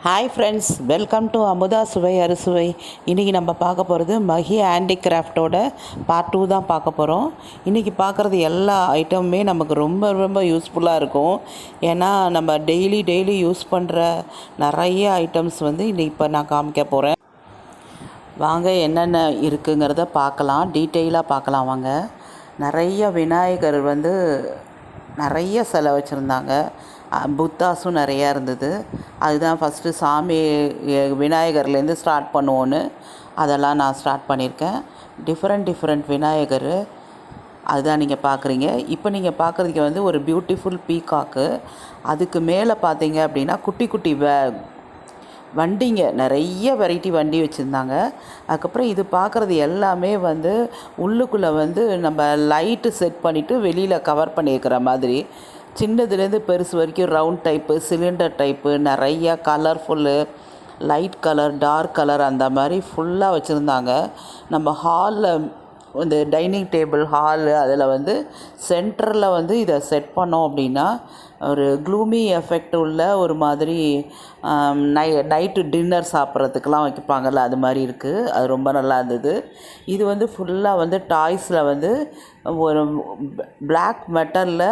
Hi friends, welcome to Amutha சுவை அறுசுவை. இன்றைக்கி நம்ம பார்க்க போகிறது மஹி ஹேண்டிகிராஃப்டோட பார்ட் 2 தான் பார்க்க போகிறோம். இன்றைக்கி பார்க்குறது எல்லா ஐட்டமுமே நமக்கு ரொம்ப ரொம்ப யூஸ்ஃபுல்லாக இருக்கும். ஏன்னா நம்ம டெய்லி யூஸ் பண்ணுற நிறைய ஐட்டம்ஸ் இப்போ நான் காமிக்க போகிறேன். வாங்க என்னென்ன இருக்குங்கிறத பார்க்கலாம், டீட்டெயிலாக பார்க்கலாம் வாங்க. நிறைய விநாயகர் நிறைய சிலை வச்சுருந்தாங்க. புத்தாஸும் நிறையா இருந்தது. அதுதான் ஃபஸ்ட்டு சாமி விநாயகர்லேருந்து ஸ்டார்ட் பண்ணுவோன்னு அதெல்லாம் நான் ஸ்டார்ட் பண்ணியிருக்கேன். டிஃப்ரெண்ட் விநாயகர் அதுதான் நீங்கள் பார்க்குறீங்க. இப்போ நீங்கள் பார்க்குறதுக்கு ஒரு பியூட்டிஃபுல் பீகாக்கு. அதுக்கு மேலே பார்த்தீங்க அப்படின்னா குட்டி குட்டி வண்டிங்க, நிறைய வெரைட்டி வண்டி வச்சுருந்தாங்க. அதுக்கப்புறம் இது பார்க்குறது எல்லாமே உள்ளுக்குள்ளே நம்ம லைட்டு செட் பண்ணிவிட்டு வெளியில் கவர் பண்ணியிருக்கிற மாதிரி, சின்னதுலேருந்து பெருசு வரைக்கும் ரவுண்ட் டைப்பு, சிலிண்டர் டைப்பு, நிறையா colourful, light colour, dark colour, அந்த மாதிரி ஃபுல்லாக வச்சுருந்தாங்க. நம்ம ஹாலில் டைனிங் டேபிள் ஹாலு அதில் சென்டரில் இதை செட் பண்ணோம் அப்படின்னா ஒரு க்ளூமி எஃபெக்ட் உள்ள ஒரு மாதிரி நைட்டு டின்னர் சாப்பிட்றதுக்கெலாம் வைப்பாங்கள்ல, அது மாதிரி இருக்குது. அது ரொம்ப நல்லா இருந்தது. இது ஃபுல்லாக டாய்ஸில் ஒரு பிளாக் மெட்டலில்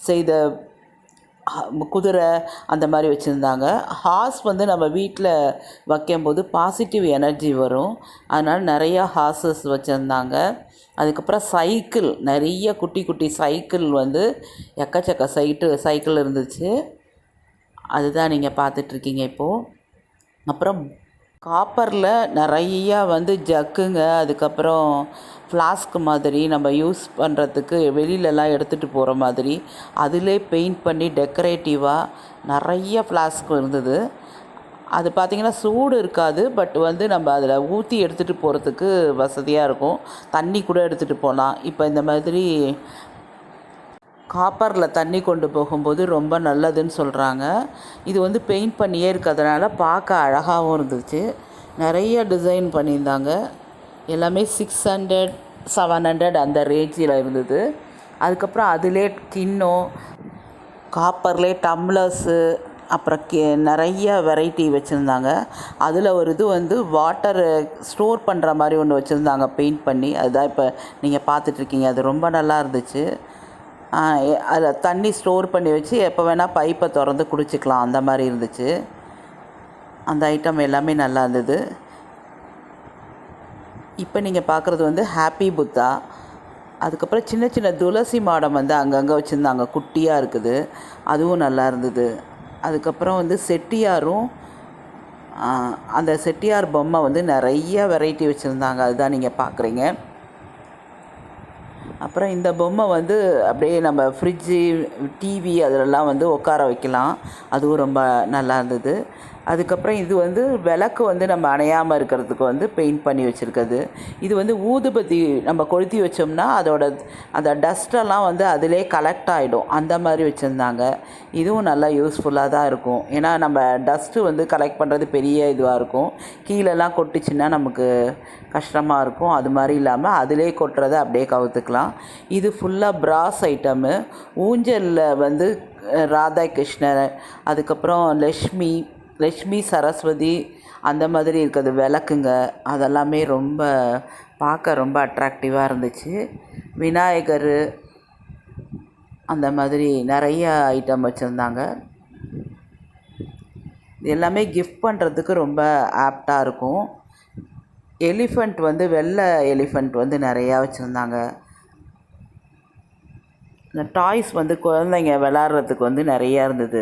செய்த குதிரை அந்த மாதிரி வச்சுருந்தாங்க. ஹார்ஸ் நம்ம வீட்டில் வைக்கும்போது பாசிட்டிவ் எனர்ஜி வரும். அதனால் நிறையா ஹார்ஸஸ் வச்சுருந்தாங்க. அதுக்கப்புறம் சைக்கிள், நிறைய குட்டி குட்டி சைக்கிள் எக்கச்சக்க சைக்கிள் இருந்துச்சு. அதுதான் நீங்கள் பார்த்துட்ருக்கீங்க இப்போது. அப்புறம் காப்பரில் நிறையா ஜக்குங்க, அதுக்கப்புறம் ஃப்ளாஸ்க் மாதிரி நம்ம யூஸ் பண்ணுறதுக்கு வெளியிலலாம் எடுத்துகிட்டு போகிற மாதிரி அதிலே பெயிண்ட் பண்ணி டெக்கரேட்டிவாக நிறைய ஃப்ளாஸ்க் இருந்தது. அது பார்த்திங்கன்னா சூடு இருக்காது, பட் நம்ம அதில் ஊற்றி எடுத்துகிட்டு போகிறதுக்கு வசதியாக இருக்கும். தண்ணி கூட எடுத்துகிட்டு போகலாம். இப்போ இந்த மாதிரி காப்பரில் தண்ணி கொண்டு போகும்போது ரொம்ப நல்லதுன்னு சொல்கிறாங்க. இது பெயிண்ட் பண்ணியே இருக்கிறதுனால பார்க்க அழகாகவும் இருந்துச்சு. நிறைய டிசைன் பண்ணியிருந்தாங்க. எல்லாமே 600 700 அந்த ரேஞ்சில் இருந்தது. அதுக்கப்புறம் அதிலே கிண்ணம், காப்பர்லேயே டம்ளர்ஸு, அப்புறம் நிறைய வெரைட்டி வச்சுருந்தாங்க. அதில் ஒரு இது வாட்டர் ஸ்டோர் பண்ணுற மாதிரி ஒன்று வச்சுருந்தாங்க பெயிண்ட் பண்ணி. அதுதான் இப்போ நீங்கள் பார்த்துட்ருக்கீங்க. அது ரொம்ப நல்லா இருந்துச்சு. அதில் தண்ணி ஸ்டோர் பண்ணி வச்சு எப்போ வேணால் பைப்பை திறந்து குடிச்சிக்கலாம், அந்த மாதிரி இருந்துச்சு. அந்த ஐட்டம் எல்லாமே நல்லா இருந்தது. இப்போ நீங்கள் பார்க்குறது ஹாப்பி புத்தா. அதுக்கப்புறம் சின்ன சின்ன துளசி மாடம் அங்கங்கே வச்சுருந்தாங்க, குட்டியாக இருக்குது. அதுவும் நல்லா இருந்தது. அதுக்கப்புறம் செட்டியாரும், அந்த செட்டியார் பொம்மை நிறைய வெரைட்டி வச்சுருந்தாங்க. அதுதான் நீங்கள் பார்க்குறீங்க. அப்புறம் இந்த பொம்மை அப்படியே நம்ம ஃப்ரிட்ஜு, டிவி அதிலெல்லாம் உட்கார வைக்கலாம். அதுவும் ரொம்ப நல்லா இருந்தது. அதுக்கப்புறம் இது விளக்கு நம்ம அணையாமல் இருக்கிறதுக்கு பெயிண்ட் பண்ணி வச்சுருக்குது. இது ஊதுபத்தி நம்ம கொளுத்தி வச்சோம்னா அந்த டஸ்ட்டெல்லாம் அதிலே கலெக்ட் ஆகிடும், அந்த மாதிரி வச்சுருந்தாங்க. இதுவும் நல்லா யூஸ்ஃபுல்லாக தான் இருக்கும். ஏன்னா நம்ம டஸ்ட்டு கலெக்ட் பண்ணுறது பெரிய இதுவாக இருக்கும். கீழெல்லாம் கொட்டுச்சுன்னா நமக்கு கஷ்டமாக இருக்கும். அது மாதிரி இல்லாமல் அதிலே கொட்டுறதை அப்படியே கவுத்துக்கலாம். இது ஃபுல்லாக பிராஸ் ஐட்டமு. ஊஞ்சலில் ராதாகிருஷ்ணர், அதுக்கப்புறம் லக்ஷ்மி சரஸ்வதி அந்த மாதிரி இருக்கிறது விளக்குங்க. அதெல்லாமே பார்க்க ரொம்ப அட்ராக்டிவாக இருந்துச்சு. விநாயகர் அந்த மாதிரி நிறைய ஐட்டம் வச்சுருந்தாங்க. இது எல்லாமே கிஃப்ட் பண்ணுறதுக்கு ரொம்ப ஆப்டாக இருக்கும். எலிஃபண்ட் வெள்ளை எலிஃபண்ட் நிறையா வச்சுருந்தாங்க. இந்த டாய்ஸ் குழந்தைங்க விளாட்றதுக்கு நிறையா இருந்தது.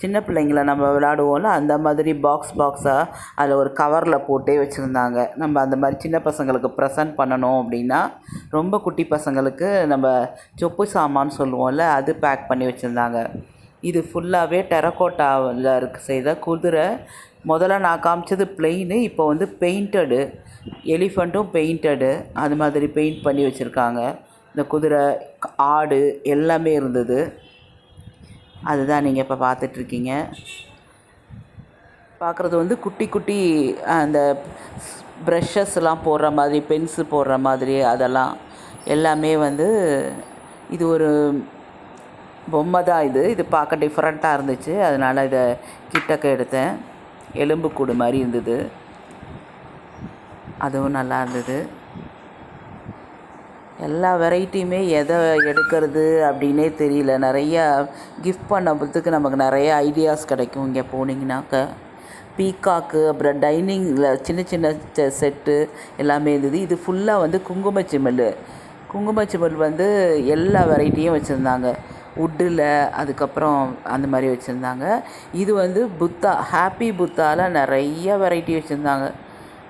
சின்ன பிள்ளைங்கள நம்ம விளாடுவோம்ல, அந்த மாதிரி பாக்ஸாக அதில் ஒரு கவரில் போட்டே வச்சுருந்தாங்க. நம்ம அந்த மாதிரி சின்ன பசங்களுக்கு ப்ரெசன்ட் பண்ணணும் அப்படின்னா, ரொம்ப குட்டி பசங்களுக்கு நம்ம சொப்பு சாமான்னு சொல்லுவோம்ல, அது பேக் பண்ணி வச்சுருந்தாங்க. இது ஃபுல்லாகவே டெரக்கோட்டாவில் செய்த குதிரை. முதல்ல நான் காமிச்சது பிளெயின், இப்போ பெயிண்டடு. எலிஃபண்ட்டும் பெயிண்டடு, அது மாதிரி பெயிண்ட் பண்ணி வச்சுருக்காங்க. இந்த குதிரை, ஆடு எல்லாமே இருந்தது. அதுதான் நீங்கள் இப்போ பார்த்துட்ருக்கீங்க. பார்க்குறது குட்டி குட்டி அந்த ப்ரஷஸ்லாம் போடுற மாதிரி, பென்சில் போடுற மாதிரி, அதெல்லாம் எல்லாமே இது ஒரு பொம்மை தான். இது பார்க்க டிஃப்ரெண்ட்டாக இருந்துச்சு, அதனால் இதை கிட்டக்க எடுத்தேன். எலும்புக்கூடு மாதிரி இருந்தது, அதுவும் நல்லா இருந்தது. எல்லா வெரைட்டியுமே எதை எடுக்கிறது அப்படின்னே தெரியல. நிறையா கிஃப்ட் பண்ணுறதுக்கு நமக்கு நிறைய ஐடியாஸ் கிடைக்கும் இங்கே போனீங்கன்னாக்க. பீகாக்கு, அப்புறம் டைனிங்கில் சின்ன சின்ன செட்டு எல்லாமே இருந்தது. இது ஃபுல்லாக வந்து குங்குமச்சிமிழ். குங்குமச்சிமிழ் வந்து எல்லா வெரைட்டியும் வச்சுருந்தாங்க. வுட்டில், அதுக்கப்புறம் அந்த மாதிரி வச்சுருந்தாங்க. இது வந்து புத்தா, ஹாப்பி புத்தாவில் நிறைய வெரைட்டி வச்சுருந்தாங்க.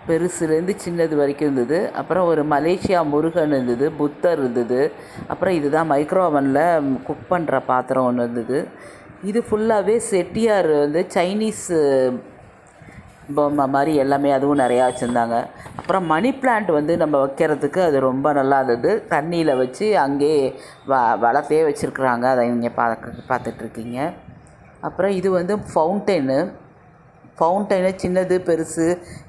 பெருசுலேருந்து சின்னது வரைக்கும் இருந்தது. அப்புறம் ஒரு மலேசியா முருகன் இருந்தது, புத்தர் இருந்தது. அப்புறம் இதுதான் மைக்ரோ ஓவனில் குக் பண்ணுற பாத்திரம் ஒன்று இருந்தது. இது ஃபுல்லாகவே செட்டியார் வந்து சைனீஸ் பொம்மை மாதிரி எல்லாமே அதுவும் நிறையா வச்சுருந்தாங்க. அப்புறம் மணி பிளான்ட் வந்து நம்ம வைக்கிறதுக்கு அது ரொம்ப நல்லா இருந்தது. தண்ணியில் வச்சு அங்கேயே வளர்த்தே வச்சுருக்குறாங்க. அதை நீங்கள் பார்த்துட்ருக்கீங்க. அப்புறம் இது வந்து ஃபவுண்டெயினு சின்னது பெருசு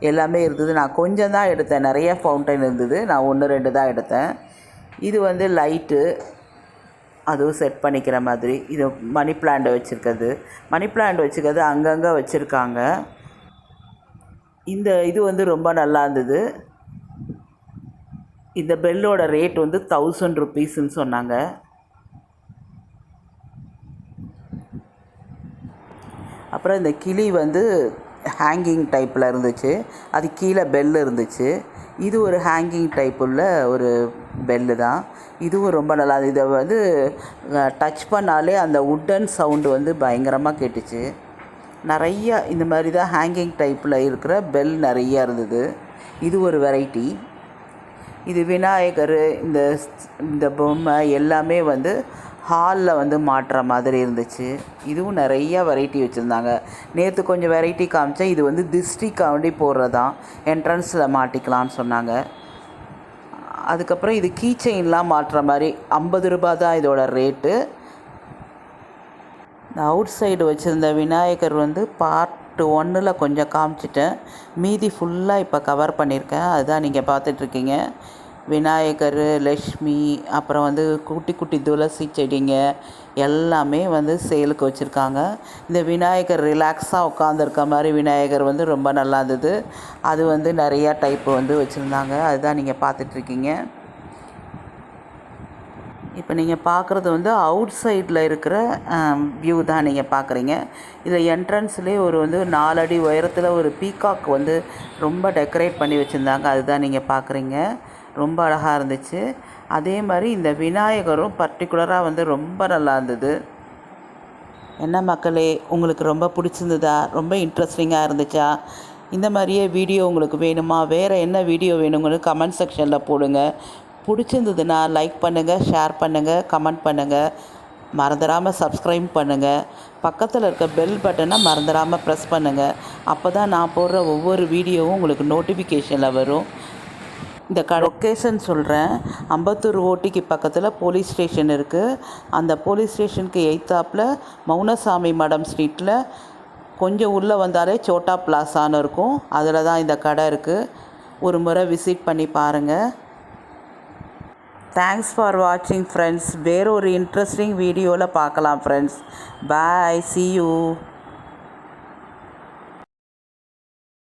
எல்லாமே இருந்தது. நான் கொஞ்சம் தான் எடுத்தேன், நிறைய ஃபவுண்டெயின் இருந்தது. நான் 1-2 தான் எடுத்தேன். இது வந்து லைட்டு, அதுவும் செட் பண்ணிக்கிற மாதிரி. இது மணி பிளான்ட் வச்சுருக்கிறது அங்கங்கே வச்சுருக்காங்க. இது வந்து ரொம்ப நல்லா இருந்தது. இந்த பெல்லோட ரேட் வந்து 1000 ருபீஸ்ன்னு சொன்னாங்க. அப்புறம் இந்த கிளி வந்து ஹேங்கிங் டைப்பில் இருந்துச்சு, அது கீழே பெல் இருந்துச்சு. இது ஒரு ஹேங்கிங் டைப் உள்ள ஒரு பெல்லு தான். இதுவும் ரொம்ப நல்லா இருந்தது. இதை வந்து டச் பண்ணாலே அந்த வுட்டன் சவுண்டு வந்து பயங்கரமாக கேட்டுச்சு. நிறையா இந்த மாதிரி தான் ஹேங்கிங் டைப்பில் இருக்கிற பெல் நிறையா இருந்தது. இது ஒரு வெரைட்டி. இது விநாயகர், இந்த பொம்மை எல்லாமே வந்து ஹாலில் வந்து மாட்டுற மாதிரி இருந்துச்சு. இதுவும் நிறையா வெரைட்டி வச்சுருந்தாங்க. நேற்று கொஞ்சம் வெரைட்டி காமிச்சேன். இது வந்து திஷ்டிக்காண்டி போடுறதான், என்ட்ரன்ஸில் மாட்டிக்கலான்னு சொன்னாங்க. அதுக்கப்புறம் இது கீ செயின்லாம் மாட்டுற மாதிரி 50 ரூபா தான் இதோட ரேட்டு. இந்த அவுட் சைடு வச்சுருந்த விநாயகர் வந்து பார்ட் 1ல் கொஞ்சம் காமிச்சிட்டேன். மீதி ஃபுல்லாக இப்போ கவர் பண்ணியிருக்கேன். அதுதான் நீங்கள் பார்த்துட்ருக்கீங்க. விநாயகர், லக்ஷ்மி, அப்புறம் வந்து குட்டி குட்டி துளசி செடிங்க எல்லாமே வந்து சேலுக்கு வச்சுருக்காங்க. இந்த விநாயகர் ரிலாக்ஸாக உட்காந்துருக்க மாதிரி விநாயகர் வந்து ரொம்ப நல்லா இருந்தது. அது வந்து நிறையா டைப்பு வந்து வச்சுருந்தாங்க. அதுதான் நீங்கள் பார்த்துட்ருக்கீங்க. இப்போ நீங்கள் பார்க்குறது வந்து அவுட் சைடில் இருக்கிற வியூ தான் நீங்கள் பார்க்குறீங்க. இதில் என்ட்ரன்ஸ்லேயே வந்து 4 அடி உயரத்தில் ஒரு பீகாக் வந்து ரொம்ப டெக்கரேட் பண்ணி வச்சுருந்தாங்க. அதுதான் நீங்கள் பார்க்குறீங்க. ரொம்ப அழகாக இருந்துச்சு. அதே மாதிரி இந்த விநாயகரும் பர்டிகுலராக வந்து ரொம்ப நல்லா இருந்தது. என்ன மக்களே, உங்களுக்கு ரொம்ப பிடிச்சிருந்ததா? ரொம்ப இன்ட்ரெஸ்டிங்காக இருந்துச்சா? இந்த மாதிரியே வீடியோ உங்களுக்கு வேணுமா? வேறு என்ன வீடியோ வேணுங்கன்னு கமெண்ட் செக்ஷனில் போடுங்க. பிடிச்சிருந்ததுன்னா லைக் பண்ணுங்கள், ஷேர் பண்ணுங்கள், கமெண்ட் பண்ணுங்கள். மறந்துடாமல் சப்ஸ்கிரைப் பண்ணுங்கள். பக்கத்தில் இருக்க பெல் பட்டனை மறந்துடாமல் ப்ரெஸ் பண்ணுங்கள். அப்போ தான் நான் போடுற ஒவ்வொரு வீடியோவும் உங்களுக்கு நோட்டிஃபிகேஷனில் வரும். இந்த லொக்கேஷன் சொல்கிறேன். அம்பத்தூர் ஓட்டிக்கு பக்கத்தில் போலீஸ் ஸ்டேஷன் இருக்குது. அந்த போலீஸ் ஸ்டேஷனுக்கு எய்த்தாப்பில் மௌனசாமி மடம் ஸ்ட்ரீட்டில் கொஞ்சம் உள்ளே வந்தாலே சோட்டா பிளாசான்னு இருக்கும். அதில் தான் இந்த கடை இருக்குது. ஒரு முறை விசிட் பண்ணி பாருங்கள். தேங்க்ஸ் ஃபார் வாட்சிங் ஃப்ரெண்ட்ஸ். வேறு ஒரு இன்ட்ரெஸ்டிங் வீடியோவில் பார்க்கலாம் ஃப்ரெண்ட்ஸ். Bye, see you.